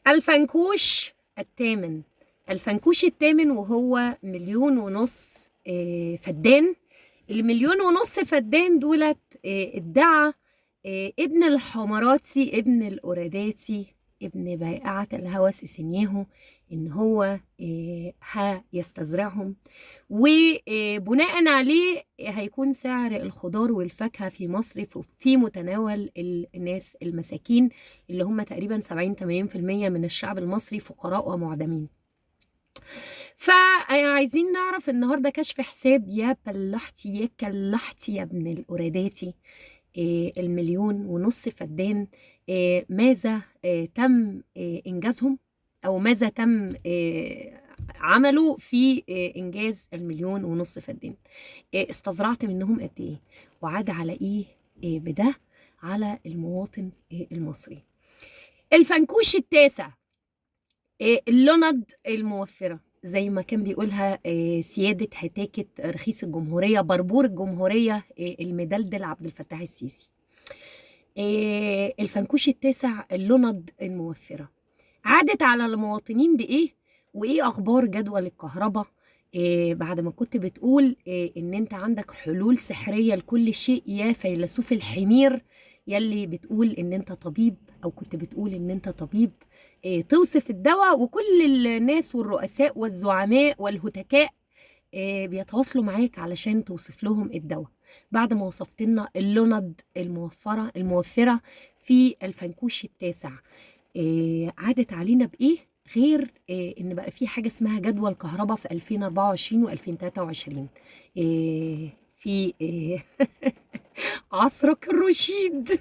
الفنكوش الثامن. الفنكوش الثامن وهو 1.5 مليون فدان. ال1.5 مليون فدان دولت ادعى ابن الحمراتي ابن الأوراداتي ابن بائعة الهوى سيسينياهو ان هو هيستزرعهم، وبناء عليه هيكون سعر الخضار والفاكهة في مصر في متناول الناس المساكين اللي هم تقريبا 70-80% من الشعب المصري فقراء ومعدمين. فعايزين نعرف النهارده كشف حساب يا بلحتي يا كلحتي يا ابن الأوراداتي. 1.5 مليون فدان، ماذا تم إنجازهم، أو ماذا تم عملوا في إنجاز 1.5 مليون فدان؟ استزرعت منهم قد إيه، وعاد على إيه بده على المواطن المصري. الفنكوش التاسع، اللند الموفرة زي ما كان بيقولها سيادة هتاكة رئيس الجمهورية بربور الجمهورية المدلدل عبد الفتاح السيسي. الفنكوش التاسع، اللند الموفرة، عادت على المواطنين بإيه؟ وإيه أخبار جدول الكهرباء؟ بعد ما كنت بتقول إن أنت عندك حلول سحرية لكل شيء يا فيلسوف الحمير، يلي بتقول إن أنت طبيب، أو كنت بتقول إن أنت طبيب توصف الدواء، وكل الناس والرؤساء والزعماء والهتكاء بيتواصلوا معاك علشان توصف لهم الدواء. بعد ما وصفت لنا اللند الموفرة في الفنكوش التاسع، عادت علينا بإيه غير إن بقى في حاجة اسمها جدول كهرباء في 2024 و2023 في عصرك الرشيد.